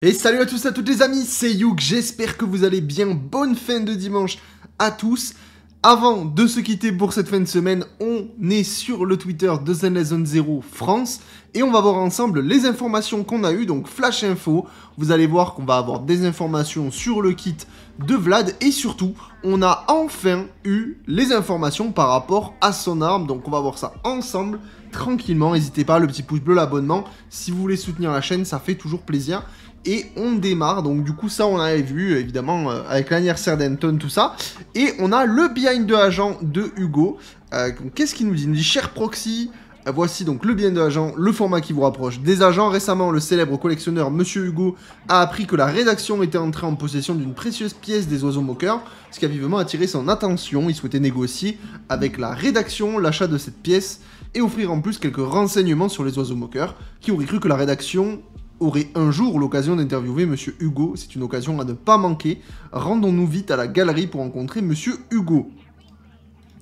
Et salut à tous et à toutes les amis, c'est Youk, j'espère que vous allez bien, bonne fin de dimanche à tous. Avant de se quitter pour cette fin de semaine, on est sur le Twitter de Zenless Zero France et on va voir ensemble les informations qu'on a eues, donc flash info. Vous allez voir qu'on va avoir des informations sur le kit de Vlad et surtout, on a enfin eu les informations par rapport à son arme, donc on va voir ça ensemble tranquillement. N'hésitez pas, le petit pouce bleu, l'abonnement, si vous voulez soutenir la chaîne, ça fait toujours plaisir. Et on démarre, donc du coup ça on avait vu évidemment avec l'anniversaire d'Anton, tout ça. Et on a le behind de agent de Hugo. Qu'est-ce qu'il nous dit? Il nous dit cher proxy, voici donc le behind de agent, le format qui vous rapproche des agents. Récemment, le célèbre collectionneur Monsieur Hugo a appris que la rédaction était entrée en possession d'une précieuse pièce des oiseaux moqueurs, ce qui a vivement attiré son attention. Il souhaitait négocier avec la rédaction l'achat de cette pièce et offrir en plus quelques renseignements sur les oiseaux moqueurs. Qui aurait cru que la rédaction aurait un jour l'occasion d'interviewer Monsieur Hugo? C'est une occasion à ne pas manquer. Rendons-nous vite à la galerie pour rencontrer Monsieur Hugo.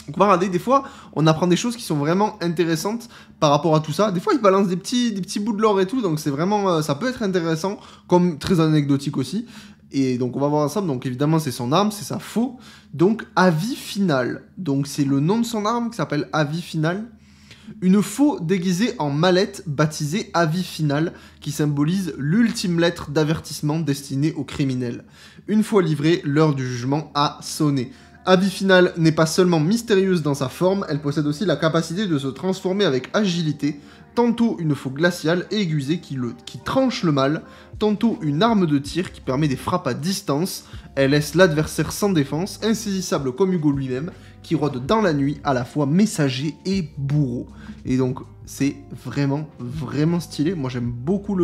Donc on va regarder, des fois, on apprend des choses qui sont vraiment intéressantes par rapport à tout ça. Des fois, ils balancent des petits bouts de lore et tout, donc c'est vraiment, ça peut être intéressant, comme très anecdotique aussi. Et donc on va voir ensemble, donc évidemment c'est son arme, c'est sa faux. Donc avis final, donc c'est le nom de son arme qui s'appelle avis final. Une faux déguisée en mallette baptisée avis final qui symbolise l'ultime lettre d'avertissement destinée aux criminels. Une fois livrée, l'heure du jugement a sonné. Avis final n'est pas seulement mystérieuse dans sa forme, elle possède aussi la capacité de se transformer avec agilité, tantôt une faux glaciale et aiguisée qui tranche le mal, tantôt une arme de tir qui permet des frappes à distance. Elle laisse l'adversaire sans défense, insaisissable comme Hugo lui-même, qui rôde dans la nuit, à la fois messager et bourreau. Et donc, c'est vraiment stylé. Moi, j'aime beaucoup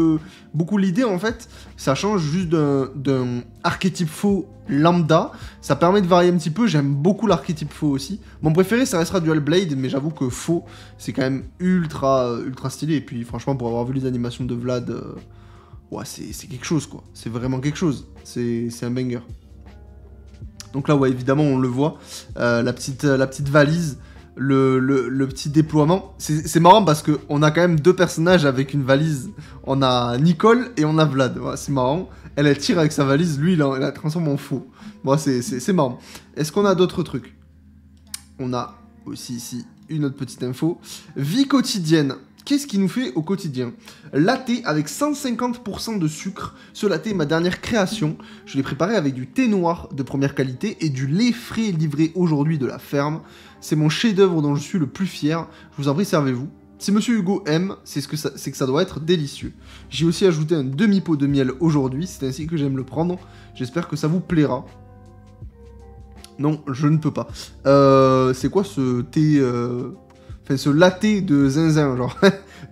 l'idée, en fait. Ça change juste d'un archétype faux lambda. Ça permet de varier un petit peu. J'aime beaucoup l'archétype faux aussi. Mon préféré, ça restera Dual Blade, mais j'avoue que faux, c'est quand même ultra stylé. Et puis, franchement, pour avoir vu les animations de Vlad, ouais, c'est quelque chose, quoi. C'est vraiment quelque chose. C'est un banger. Donc là, ouais, évidemment, on le voit, la petite valise, le petit déploiement. C'est marrant parce qu'on a quand même deux personnages avec une valise. On a Nicole et on a Vlad. Ouais, c'est marrant. Elle tire avec sa valise, lui, il la transforme en faux. Bon, c'est marrant. Est-ce qu'on a d'autres trucs? On a aussi ici une autre petite info. Vie quotidienne. Qu'est-ce qu'il nous fait au quotidien? Latte avec 150% de sucre. Ce latte est ma dernière création. Je l'ai préparé avec du thé noir de première qualité et du lait frais livré aujourd'hui de la ferme. C'est mon chef-d'œuvre dont je suis le plus fier. Je vous en prie, servez-vous. Si Monsieur Hugo aime, c'est que ça doit être délicieux. J'ai aussi ajouté un demi-pot de miel aujourd'hui. C'est ainsi que j'aime le prendre. J'espère que ça vous plaira. Non, je ne peux pas. C'est quoi ce thé... Enfin, ce latte de zinzin, genre.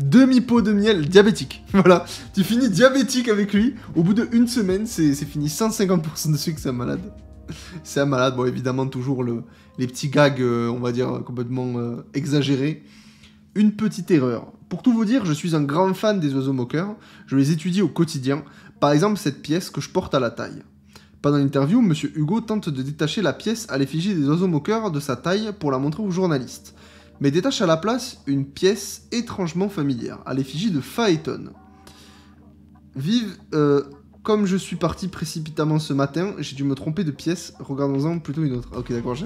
Demi-pot de miel diabétique. Voilà. Tu finis diabétique avec lui. Au bout d'une semaine, c'est fini. 150% de sucre, c'est un malade. C'est un malade. Bon, évidemment, toujours les petits gags, on va dire, complètement exagérés. Une petite erreur. Pour tout vous dire, je suis un grand fan des oiseaux moqueurs. Je les étudie au quotidien. Par exemple, cette pièce que je porte à la taille. Pendant l'interview, Monsieur Hugo tente de détacher la pièce à l'effigie des oiseaux moqueurs de sa taille pour la montrer aux journalistes. Mais détache à la place une pièce étrangement familière, à l'effigie de Phaéton. Vive, comme je suis parti précipitamment ce matin, j'ai dû me tromper de pièce, regardons-en plutôt une autre. Ok, d'accord,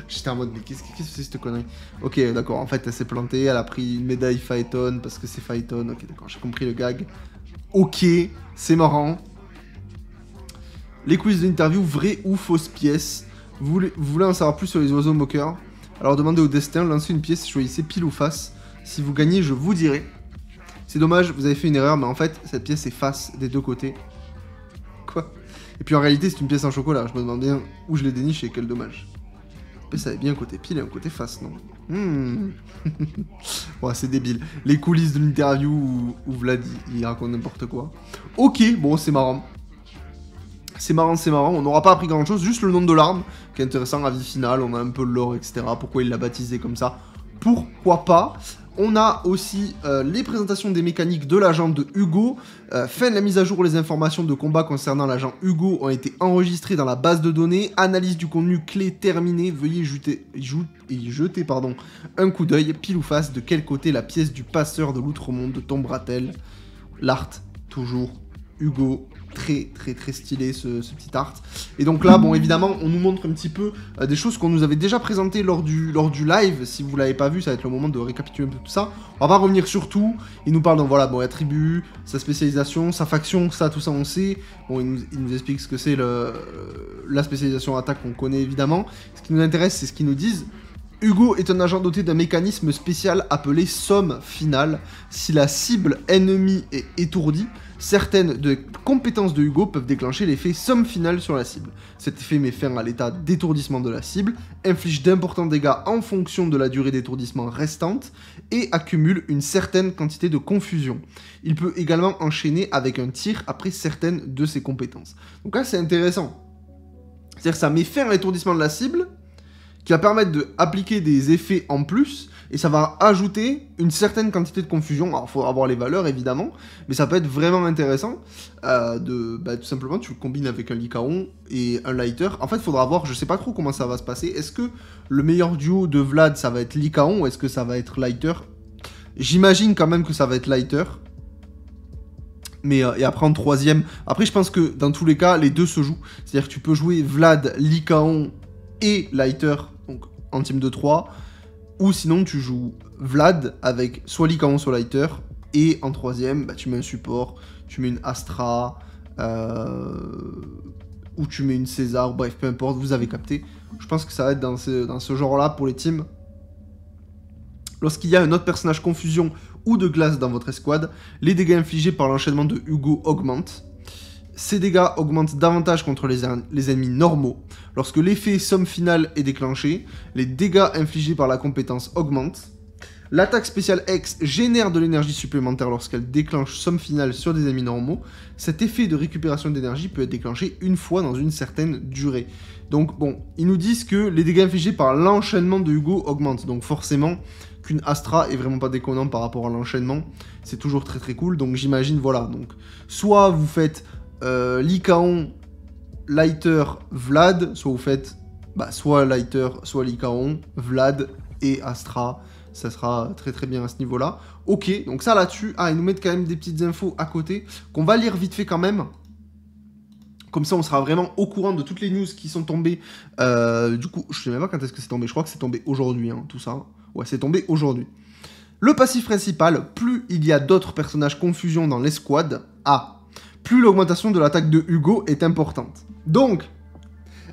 j'étais en mode, mais qu'est-ce que c'est cette connerie? Ok, d'accord, en fait, elle s'est plantée, elle a pris une médaille Phaéton, parce que c'est Phaéton, ok, d'accord, j'ai compris le gag. Ok, c'est marrant. Les quiz de l'interview, vraie ou fausse pièce. Vous voulez en savoir plus sur les oiseaux moqueurs? Alors demandez au destin, lancez une pièce, choisissez pile ou face. Si vous gagnez, je vous dirai. C'est dommage, vous avez fait une erreur, mais en fait, cette pièce est face des deux côtés. Quoi? Et puis en réalité, c'est une pièce en chocolat. Je me demande bien où je l'ai déniché, quel dommage. Mais ça avait bien un côté pile et un côté face, non? Ouais, c'est débile. Les coulisses de l'interview où Vlad, il raconte n'importe quoi. Ok, bon, c'est marrant. C'est marrant, on n'aura pas appris grand chose, juste le nom de l'arme, qui est intéressant, avis final, on a un peu le lore, etc. Pourquoi il l'a baptisé comme ça? Pourquoi pas? On a aussi les présentations des mécaniques de l'agent de Hugo. Fin de la mise à jour, les informations de combat concernant l'agent Hugo ont été enregistrées dans la base de données. Analyse du contenu clé terminée. Veuillez jeter un coup d'œil, pile ou face, de quel côté la pièce du passeur de l'outre-monde tombera-t-elle? L'art, toujours Hugo. très stylé ce petit art. Et donc là, bon, évidemment, on nous montre un petit peu des choses qu'on nous avait déjà présentées lors du live. Si vous l'avez pas vu, ça va être le moment de récapituler un peu tout ça. On va pas revenir sur tout. Il nous parle donc voilà, bon, attribut, sa spécialisation, sa faction, ça, tout ça on sait. Bon, il nous explique ce que c'est la spécialisation attaque qu'on connaît évidemment. Ce qui nous intéresse, c'est ce qu'ils nous disent. Hugo est un agent doté d'un mécanisme spécial appelé somme finale. Si la cible ennemie est étourdie, certaines des compétences de Hugo peuvent déclencher l'effet somme finale sur la cible. Cet effet met fin à l'état d'étourdissement de la cible, inflige d'importants dégâts en fonction de la durée d'étourdissement restante et accumule une certaine quantité de confusion. Il peut également enchaîner avec un tir après certaines de ses compétences. Donc là c'est intéressant. C'est-à-dire que ça met fin à l'étourdissement de la cible, qui va permettre d'appliquer des effets en plus, et ça va ajouter une certaine quantité de confusion. Alors, il faudra voir les valeurs, évidemment, mais ça peut être vraiment intéressant. Tout simplement, tu le combines avec un Lycaon et un Lighter. En fait, il faudra voir, je sais pas trop comment ça va se passer. Est-ce que le meilleur duo de Vlad, ça va être Lycaon, ou est-ce que ça va être Lighter? J'imagine quand même que ça va être Lighter. Mais, et après en troisième... Après, je pense que, dans tous les cas, les deux se jouent. C'est-à-dire que tu peux jouer Vlad, Lycaon et Lighter, donc en team de 3, ou sinon tu joues Vlad avec soit Lycaon, soit Lighter, et en troisième, bah, tu mets un support, tu mets une Astra, ou tu mets une César, bref, peu importe, vous avez capté. Je pense que ça va être dans ce genre-là pour les teams. Lorsqu'il y a un autre personnage confusion ou de glace dans votre escouade, les dégâts infligés par l'enchaînement de Hugo augmentent. Ces dégâts augmentent davantage contre les ennemis normaux. Lorsque l'effet somme finale est déclenché, les dégâts infligés par la compétence augmentent. L'attaque spéciale X génère de l'énergie supplémentaire lorsqu'elle déclenche somme finale sur des ennemis normaux. Cet effet de récupération d'énergie peut être déclenché une fois dans une certaine durée. Donc bon, ils nous disent que les dégâts infligés par l'enchaînement de Hugo augmentent. Donc forcément qu'une Astra est vraiment pas déconnant par rapport à l'enchaînement. C'est toujours très cool. Donc j'imagine, voilà. Donc soit vous faites Lycaon, Lighter, Vlad, soit vous faites soit Lighter, soit Lycaon, Vlad et Astra, ça sera très bien à ce niveau-là. Ok, donc ça là-dessus, ils nous mettent quand même des petites infos à côté, qu'on va lire vite fait quand même. Comme ça, on sera vraiment au courant de toutes les news qui sont tombées. Du coup, je sais même pas quand est-ce que c'est tombé, je crois que c'est tombé aujourd'hui, tout ça. Ouais, c'est tombé aujourd'hui. Le passif principal, plus il y a d'autres personnages confusion dans l'escouade, plus l'augmentation de l'attaque de Hugo est importante. Donc,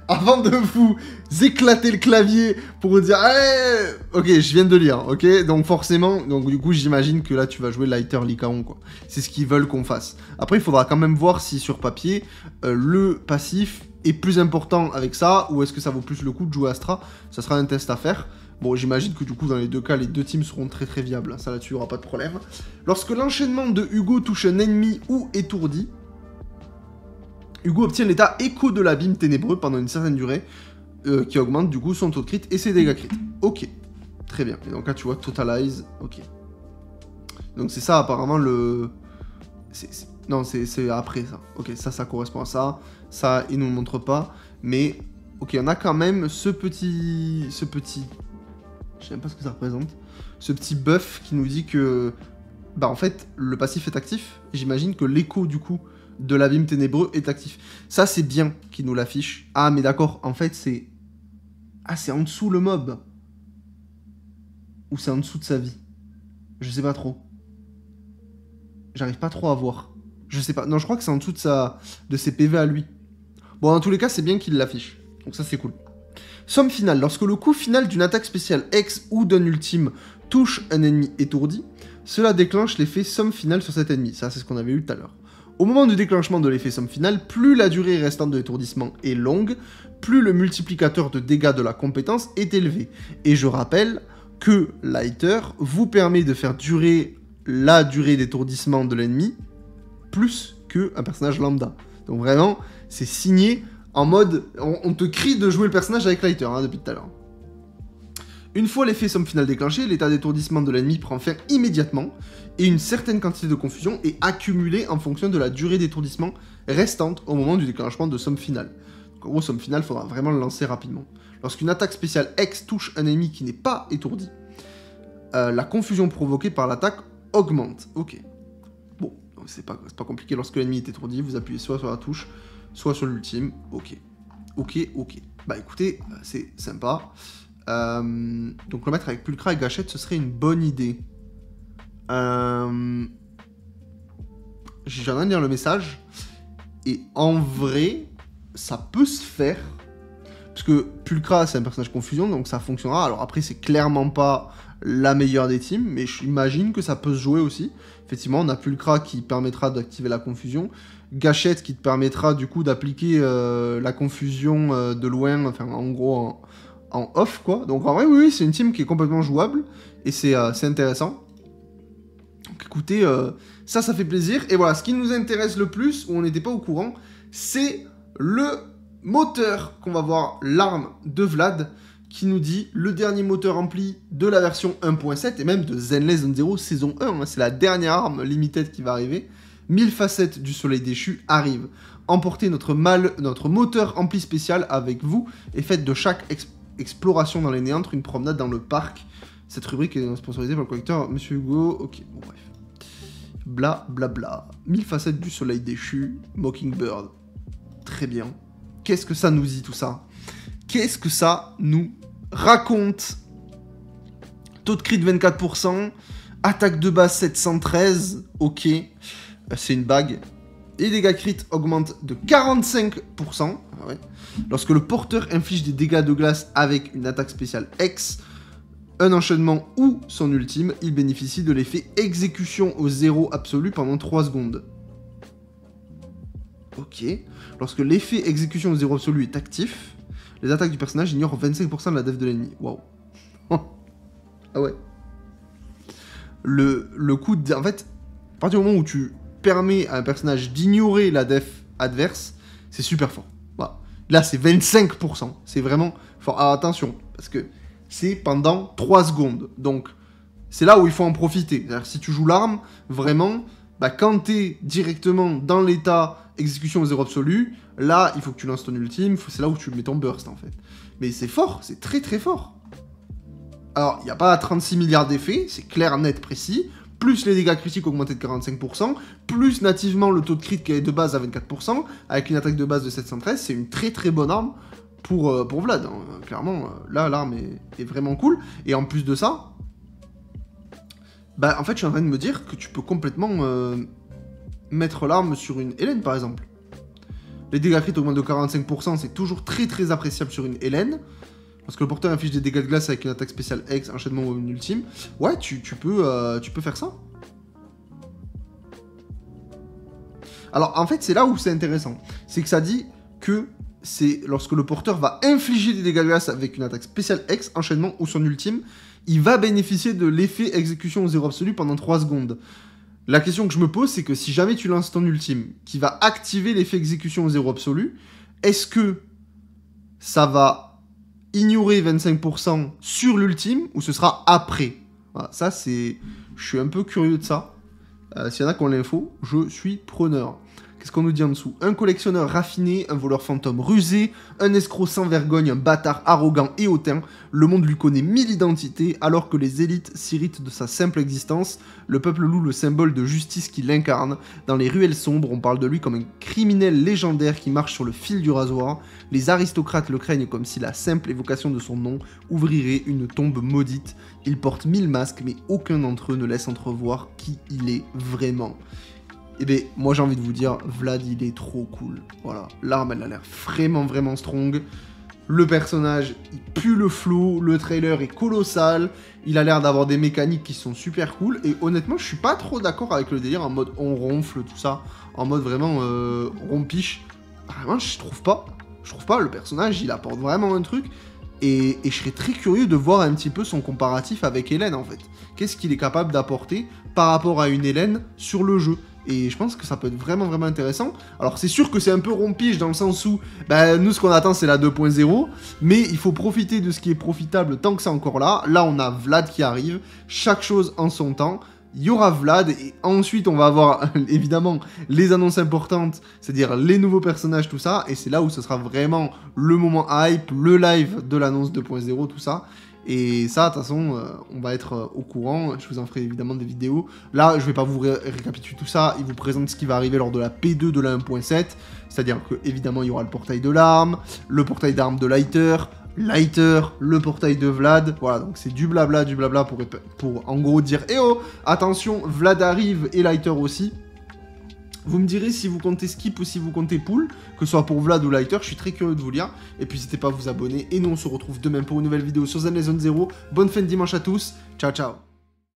avant de vous éclater le clavier pour vous dire hey! Ok, je viens de lire, ok? Donc forcément, du coup, j'imagine que là, tu vas jouer Lighter Lycaon, quoi. C'est ce qu'ils veulent qu'on fasse. Après, il faudra quand même voir si, sur papier, le passif est plus important avec ça, ou est-ce que ça vaut plus le coup de jouer Astra? Ça sera un test à faire. Bon, j'imagine que du coup, dans les deux cas, les deux teams seront très viables. Ça, là-dessus, il n'y aura pas de problème. Lorsque l'enchaînement de Hugo touche un ennemi ou étourdi, Hugo obtient l'état écho de l'abîme ténébreux pendant une certaine durée, qui augmente du coup son taux de crit et ses dégâts crit. Ok, très bien. Et donc là, tu vois, Totalize, ok. Donc c'est ça, apparemment, le... Non, c'est après, ça. Ok, ça correspond à ça. Ça, il nous le montre pas. Mais, ok, on a quand même ce petit... Je sais même pas ce que ça représente. Ce petit buff qui nous dit que... en fait, le passif est actif. J'imagine que l'écho, du coup, de l'abîme ténébreux est actif. Ça, c'est bien qu'il nous l'affiche. Ah, mais d'accord, en fait, c'est... c'est en dessous le mob. Ou c'est en dessous de sa vie. Je sais pas trop. J'arrive pas trop à voir. Je sais pas. Non, je crois que c'est en dessous de ses PV à lui. Bon, dans tous les cas, c'est bien qu'il l'affiche. Donc ça, c'est cool. Somme finale. Lorsque le coup final d'une attaque spéciale X ou d'un ultime touche un ennemi étourdi, cela déclenche l'effet somme finale sur cet ennemi. Ça, c'est ce qu'on avait eu tout à l'heure. Au moment du déclenchement de l'effet somme finale, plus la durée restante de l'étourdissement est longue, plus le multiplicateur de dégâts de la compétence est élevé. Et je rappelle que Lighter vous permet de faire durer la durée d'étourdissement de l'ennemi plus qu'un personnage lambda. Donc vraiment, c'est signé en mode... On te crie de jouer le personnage avec Lighter depuis tout à l'heure. Une fois l'effet somme finale déclenché, l'état d'étourdissement de l'ennemi prend fin immédiatement, et une certaine quantité de confusion est accumulée en fonction de la durée d'étourdissement restante au moment du déclenchement de somme finale. Donc en gros, somme finale, il faudra vraiment le lancer rapidement. Lorsqu'une attaque spéciale X touche un ennemi qui n'est pas étourdi, la confusion provoquée par l'attaque augmente. Ok. Bon, c'est pas compliqué. Lorsque l'ennemi est étourdi, vous appuyez soit sur la touche, soit sur l'ultime. Ok. Bah écoutez, c'est sympa. Donc le mettre avec Pulcra et Gâchette, ce serait une bonne idée. J'ai rien à lire le message. Et en vrai, ça peut se faire. Parce que Pulcra, c'est un personnage confusion, donc ça fonctionnera. Alors après, c'est clairement pas la meilleure des teams, mais j'imagine que ça peut se jouer aussi. Effectivement, on a Pulcra qui permettra d'activer la confusion. Gâchette qui te permettra du coup d'appliquer la confusion de loin, enfin en gros en off quoi. Donc en vrai, oui, c'est une team qui est complètement jouable et c'est intéressant. Donc écoutez, ça fait plaisir. Et voilà, ce qui nous intéresse le plus, où on n'était pas au courant, c'est le moteur qu'on va voir, l'arme de Vlad, qui nous dit le dernier moteur rempli de la version 1.7 et même de Zenless Zone 0 saison 1. Hein, c'est la dernière arme limited qui va arriver. 1000 facettes du soleil déchu arrivent. Emportez notre moteur ampli spécial avec vous et faites de chaque exploration dans les néantres une promenade dans le parc. Cette rubrique est sponsorisée par le collecteur Monsieur Hugo. Ok, bon bref. Bla bla bla. 1000 facettes du soleil déchu. Mockingbird. Très bien. Qu'est-ce que ça nous dit tout ça? Qu'est-ce que ça nous raconte? Taux de crit de 24%. Attaque de base 713. Ok. C'est une bague. Les dégâts crit augmentent de 45%. Ah ouais. Lorsque le porteur inflige des dégâts de glace avec une attaque spéciale X, un enchaînement ou son ultime, il bénéficie de l'effet exécution au 0 absolu pendant 3 secondes. Ok. Lorsque l'effet exécution au 0 absolu est actif, les attaques du personnage ignorent 25% de la def de l'ennemi. Waouh. Ah ouais. Le coup de... En fait, à partir du moment où tu permet à un personnage d'ignorer la def adverse, c'est super fort. Voilà. Là, c'est 25%. C'est vraiment fort. Alors, attention, parce que c'est pendant 3 secondes. Donc, c'est là où il faut en profiter. C'est-à-dire, si tu joues l'arme, vraiment, bah, quand t'es directement dans l'état exécution au 0 absolu, là, il faut que tu lances ton ultime. C'est là où tu mets ton burst, en fait. Mais c'est fort. C'est très, très fort. Alors, il n'y a pas 36 milliards d'effets. C'est clair, net, précis. Plus les dégâts critiques augmentés de 45%, plus nativement le taux de crit qui est de base à 24%, avec une attaque de base de 713, c'est une très très bonne arme pour Vlad. Hein. Clairement, là, l'arme est vraiment cool. Et en plus de ça, bah en fait, je suis en train de me dire que tu peux complètement mettre l'arme sur une Hélène, par exemple. Les dégâts crit augmentent de 45%, c'est toujours très très appréciable sur une Hélène. Parce que le porteur affiche des dégâts de glace avec une attaque spéciale X, enchaînement ou une ultime. Ouais, tu peux faire ça. Alors, en fait, c'est là où c'est intéressant. C'est que ça dit que c'est lorsque le porteur va infliger des dégâts de glace avec une attaque spéciale X, enchaînement ou son ultime, il va bénéficier de l'effet exécution au 0 absolu pendant 3 secondes. La question que je me pose, c'est que si jamais tu lances ton ultime, qui va activer l'effet exécution au 0 absolu, est-ce que ça va ignorer 25% sur l'ultime ou ce sera après? Voilà, ça c'est... Je suis un peu curieux de ça. S'il y en a qui ont l'info, je suis preneur. Qu'est-ce qu'on nous dit en dessous? Un collectionneur raffiné, un voleur fantôme rusé, un escroc sans vergogne, un bâtard arrogant et hautain. Le monde lui connaît 1000 identités, alors que les élites s'irritent de sa simple existence. Le peuple loue le symbole de justice qu'il incarne. Dans les ruelles sombres, on parle de lui comme un criminel légendaire qui marche sur le fil du rasoir. Les aristocrates le craignent comme si la simple évocation de son nom ouvrirait une tombe maudite. Il porte 1000 masques, mais aucun d'entre eux ne laisse entrevoir qui il est vraiment. Eh bien, moi j'ai envie de vous dire, Vlad il est trop cool. Voilà, l'arme elle a l'air vraiment vraiment strong. Le personnage, il pue le flow, le trailer est colossal. Il a l'air d'avoir des mécaniques qui sont super cool. Et honnêtement, je suis pas trop d'accord avec le délire en mode on ronfle, tout ça. En mode vraiment rompiche. Vraiment, je trouve pas. Je trouve pas, le personnage il apporte vraiment un truc. Et je serais très curieux de voir un petit peu son comparatif avec Hélène en fait. Qu'est-ce qu'il est capable d'apporter par rapport à une Hélène sur le jeu. Et je pense que ça peut être vraiment vraiment intéressant. Alors c'est sûr que c'est un peu rompige dans le sens où nous ce qu'on attend c'est la 2.0, mais il faut profiter de ce qui est profitable tant que c'est encore là. Là on a Vlad qui arrive, chaque chose en son temps. Il y aura Vlad et ensuite on va avoir évidemment les annonces importantes, c'est-à-dire les nouveaux personnages, tout ça. Et c'est là où ce sera vraiment le moment hype, le live de l'annonce 2.0, tout ça. Et ça, de toute façon, on va être au courant. Je vous en ferai évidemment des vidéos. Là, je vais pas vous récapituler tout ça. Il vous présente ce qui va arriver lors de la P2 de la 1.7. C'est-à-dire que évidemment, il y aura le portail de l'arme, le portail d'armes de Lighter, le portail de Vlad. Voilà, donc c'est du blabla pour en gros dire « Eh oh, attention, Vlad arrive et Lighter aussi ». Vous me direz si vous comptez skip ou si vous comptez pull, que ce soit pour Vlad ou Lighter, je suis très curieux de vous lire. Et puis n'hésitez pas à vous abonner. Et nous on se retrouve demain pour une nouvelle vidéo sur Zen Zone 0. Bonne fin de dimanche à tous. Ciao ciao.